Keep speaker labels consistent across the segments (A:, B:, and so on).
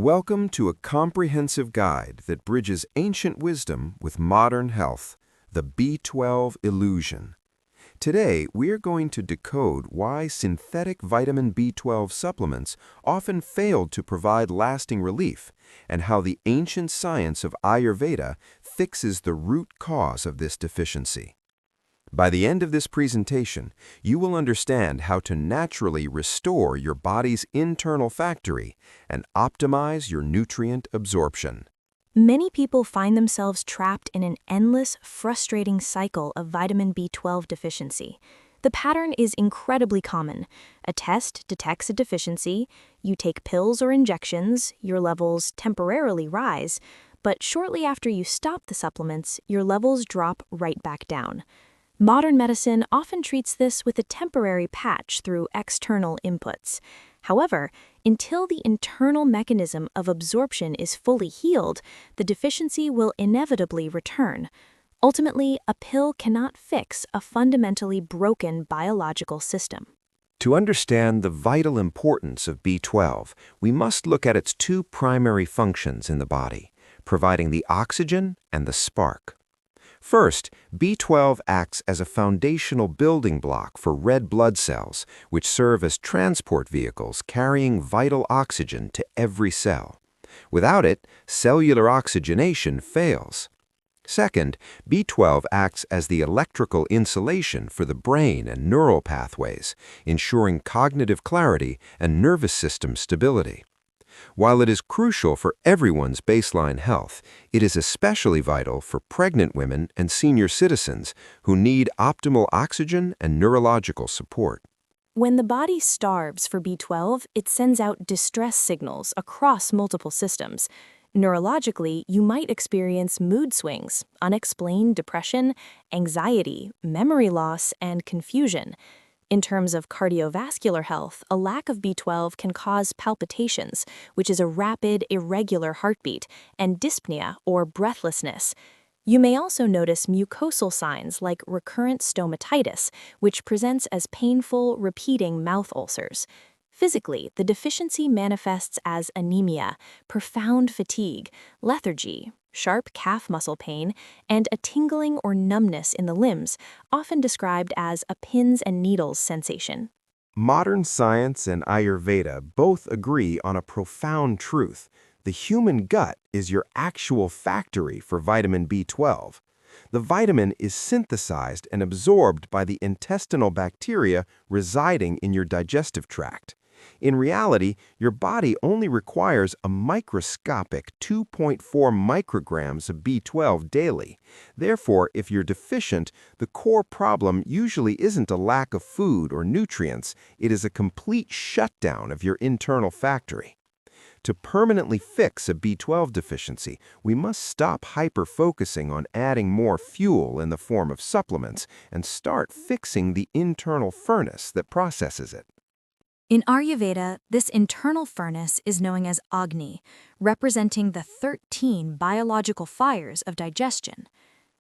A: Welcome to a comprehensive guide that bridges ancient wisdom with modern health, the B12 illusion. Today, we are going to decode why synthetic vitamin B12 supplements often fail to provide lasting relief, and how the ancient science of Ayurveda fixes the root cause of this deficiency. By the end of this presentation, you will understand how to naturally restore your body's internal factory and optimize your nutrient absorption.
B: Many people find themselves trapped in an endless, frustrating cycle of vitamin B12 deficiency. The pattern is incredibly common. A test detects a deficiency, you take pills or injections, your levels temporarily rise, but shortly after you stop the supplements, your levels drop right back down. Modern medicine often treats this with a temporary patch through external inputs. However, until the internal mechanism of absorption is fully healed, the deficiency will inevitably return. Ultimately, a pill cannot fix a fundamentally broken biological system.
A: To understand the vital importance of B12, we must look at its two primary functions in the body, providing the oxygen and the spark. First, B12 acts as a foundational building block for red blood cells, which serve as transport vehicles carrying vital oxygen to every cell. Without it, cellular oxygenation fails. Second, B12 acts as the electrical insulation for the brain and neural pathways, ensuring cognitive clarity and nervous system stability. While it is crucial for everyone's baseline health, it is especially vital for pregnant women and senior citizens who need optimal oxygen and neurological support.
B: When the body starves for B12, it sends out distress signals across multiple systems. Neurologically, you might experience mood swings, unexplained depression, anxiety, memory loss, and confusion. In terms of cardiovascular health, a lack of B12 can cause palpitations, which is a rapid, irregular heartbeat, and dyspnea, or breathlessness. You may also notice mucosal signs like recurrent stomatitis, which presents as painful, repeating mouth ulcers. Physically, the deficiency manifests as anemia, profound fatigue, lethargy, sharp calf muscle pain, and a tingling or numbness in the limbs, often described as a pins and needles sensation.
A: Modern science and Ayurveda both agree on a profound truth. The human gut is your actual factory for vitamin B12. The vitamin is synthesized and absorbed by the intestinal bacteria residing in your digestive tract. In reality, your body only requires a microscopic 2.4 micrograms of B12 daily. Therefore, if you're deficient, the core problem usually isn't a lack of food or nutrients, it is a complete shutdown of your internal factory. To permanently fix a B12 deficiency, we must stop hyper-focusing on adding more fuel in the form of supplements and start fixing the internal furnace that processes it.
B: In Ayurveda, this internal furnace is known as Agni, representing the 13 biological fires of digestion.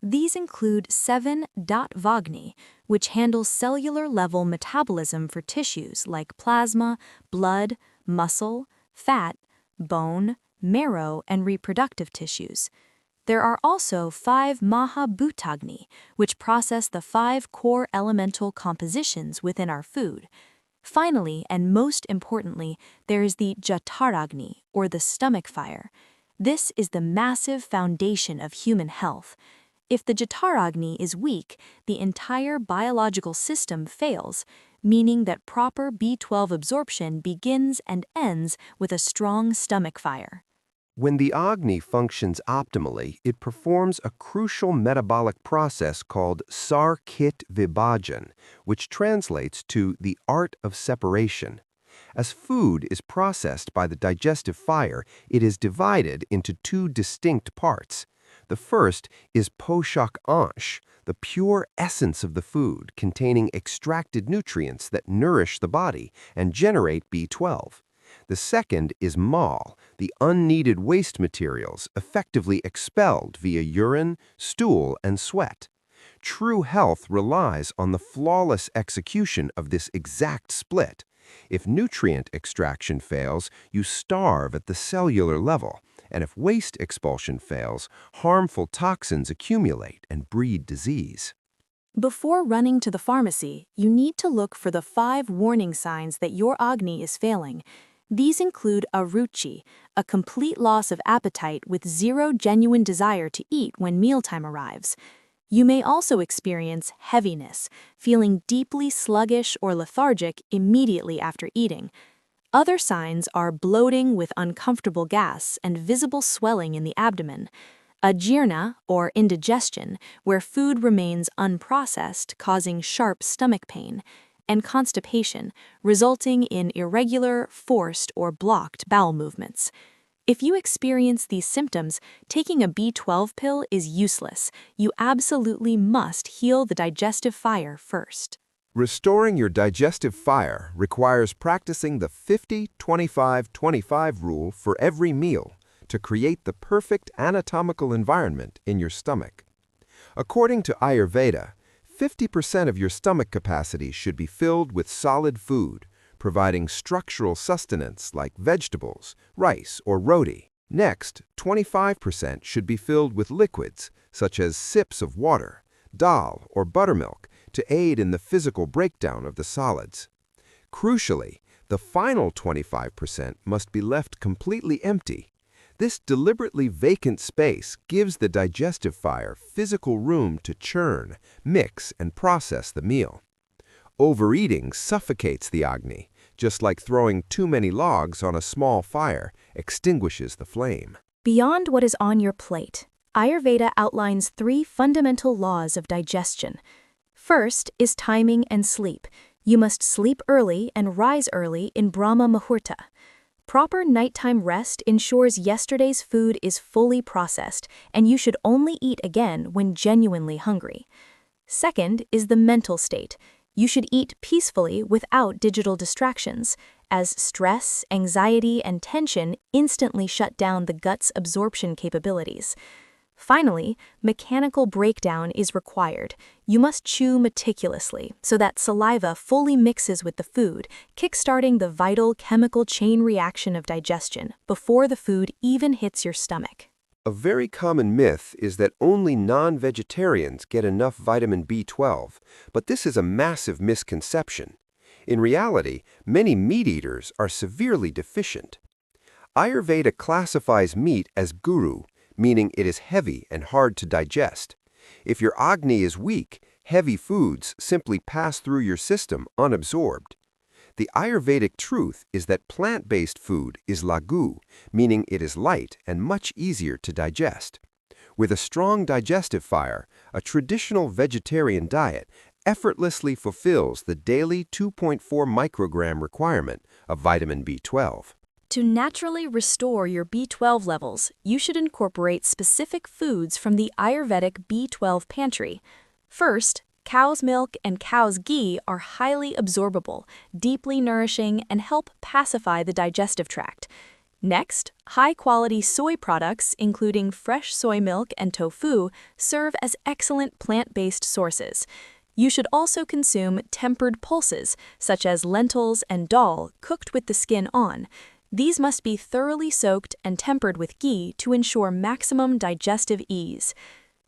B: These include 7 Vagni, which handles cellular-level metabolism for tissues like plasma, blood, muscle, fat, bone, marrow, and reproductive tissues. There are also 5 Mahabhutagni, which process the 5 core elemental compositions within our food. Finally, and most importantly, there is the Jataragni, or the stomach fire. This is the massive foundation of human health. If the Jataragni is weak, the entire biological system fails, meaning that proper B12 absorption begins and ends with a strong stomach fire.
A: When the Agni functions optimally, it performs a crucial metabolic process called Sarkit Vibhajan, which translates to the art of separation. As food is processed by the digestive fire, it is divided into 2 distinct parts. The first is Poshak Ansh, the pure essence of the food containing extracted nutrients that nourish the body and generate B12. The second is Mal, the unneeded waste materials effectively expelled via urine, stool, and sweat. True health relies on the flawless execution of this exact split. If nutrient extraction fails, you starve at the cellular level, and if waste expulsion fails, harmful toxins accumulate and breed disease.
B: Before running to the pharmacy, you need to look for the 5 warning signs that your Agni is failing. These include aruchi, a complete loss of appetite with zero genuine desire to eat when mealtime arrives. You may also experience heaviness, feeling deeply sluggish or lethargic immediately after eating. Other signs are bloating with uncomfortable gas and visible swelling in the abdomen, ajirna, or indigestion, where food remains unprocessed, causing sharp stomach pain, and constipation, resulting in irregular, forced, or blocked bowel movements. If you experience these symptoms, taking a B12 pill is useless. You absolutely must heal the digestive fire first.
A: Restoring your digestive fire requires practicing the 50-25-25 rule for every meal to create the perfect anatomical environment in your stomach. According to Ayurveda, 50% of your stomach capacity should be filled with solid food, providing structural sustenance like vegetables, rice, or roti. Next, 25% should be filled with liquids, such as sips of water, dal, or buttermilk, to aid in the physical breakdown of the solids. Crucially, the final 25% must be left completely empty. This deliberately vacant space gives the digestive fire physical room to churn, mix, and process the meal. Overeating suffocates the Agni, just like throwing too many logs on a small fire extinguishes the flame.
B: Beyond what is on your plate, Ayurveda outlines 3 fundamental laws of digestion. First is timing and sleep. You must sleep early and rise early in Brahma Muhurta. Proper nighttime rest ensures yesterday's food is fully processed, and you should only eat again when genuinely hungry. Second is the mental state. You should eat peacefully without digital distractions, as stress, anxiety, and tension instantly shut down the gut's absorption capabilities. Finally, mechanical breakdown is required. You must chew meticulously so that saliva fully mixes with the food, kickstarting the vital chemical chain reaction of digestion before the food even hits your stomach.
A: A very common myth is that only non-vegetarians get enough vitamin B12, but this is a massive misconception. In reality, many meat eaters are severely deficient. Ayurveda classifies meat as guru, meaning it is heavy and hard to digest. If your Agni is weak, heavy foods simply pass through your system unabsorbed. The Ayurvedic truth is that plant-based food is lagu, meaning it is light and much easier to digest. With a strong digestive fire, a traditional vegetarian diet effortlessly fulfills the daily 2.4 microgram requirement of vitamin B12.
B: To naturally restore your B12 levels, you should incorporate specific foods from the Ayurvedic B12 pantry. First, cow's milk and cow's ghee are highly absorbable, deeply nourishing, and help pacify the digestive tract. Next, high-quality soy products, including fresh soy milk and tofu, serve as excellent plant-based sources. You should also consume tempered pulses, such as lentils and dal, cooked with the skin on. These must be thoroughly soaked and tempered with ghee to ensure maximum digestive ease.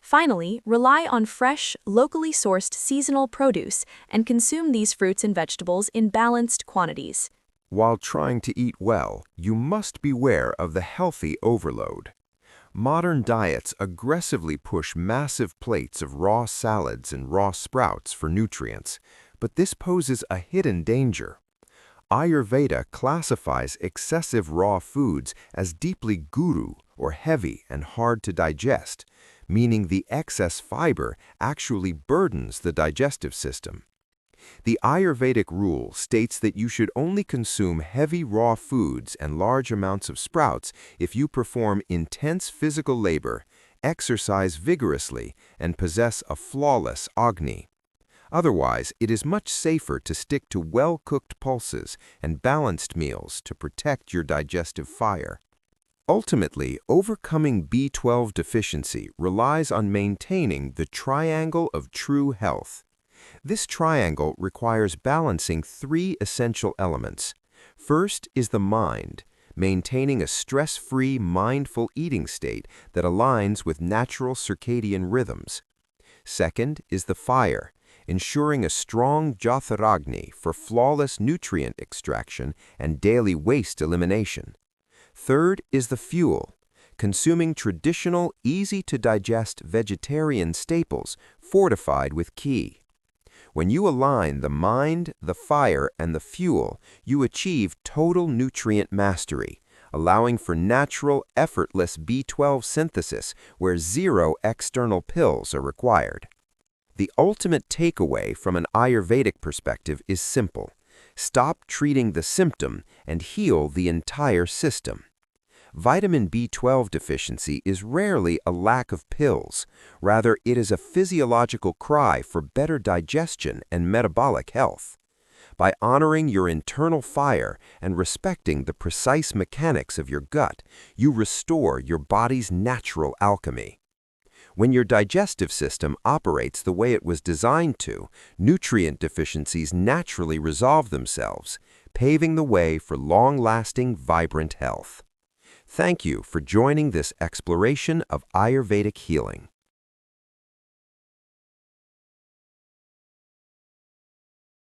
B: Finally, rely on fresh, locally sourced seasonal produce and consume these fruits and vegetables in balanced quantities.
A: While trying to eat well, you must beware of the healthy overload. Modern diets aggressively push massive plates of raw salads and raw sprouts for nutrients, but this poses a hidden danger. Ayurveda classifies excessive raw foods as deeply guru, or heavy and hard to digest, meaning the excess fiber actually burdens the digestive system. The Ayurvedic rule states that you should only consume heavy raw foods and large amounts of sprouts if you perform intense physical labor, exercise vigorously, and possess a flawless Agni. Otherwise, it is much safer to stick to well-cooked pulses and balanced meals to protect your digestive fire. Ultimately, overcoming B12 deficiency relies on maintaining the triangle of true health: This triangle requires balancing three essential elements. First is the mind, maintaining a stress-free, mindful eating state that aligns with natural circadian rhythms. Second is the fire, ensuring a strong Jyotiragni for flawless nutrient extraction and daily waste elimination. Third is the fuel, consuming traditional, easy-to-digest vegetarian staples fortified with ghee. When you align the mind, the fire, and the fuel, you achieve total nutrient mastery, allowing for natural, effortless B12 synthesis where zero external pills are required. The ultimate takeaway from an Ayurvedic perspective is simple. Stop treating the symptom and heal the entire system. Vitamin B12 deficiency is rarely a lack of pills. Rather, it is a physiological cry for better digestion and metabolic health. By honoring your internal fire and respecting the precise mechanics of your gut, you restore your body's natural alchemy. When your digestive system operates the way it was designed to, nutrient deficiencies naturally resolve themselves, paving the way for long-lasting, vibrant health. Thank you for joining this exploration of Ayurvedic healing.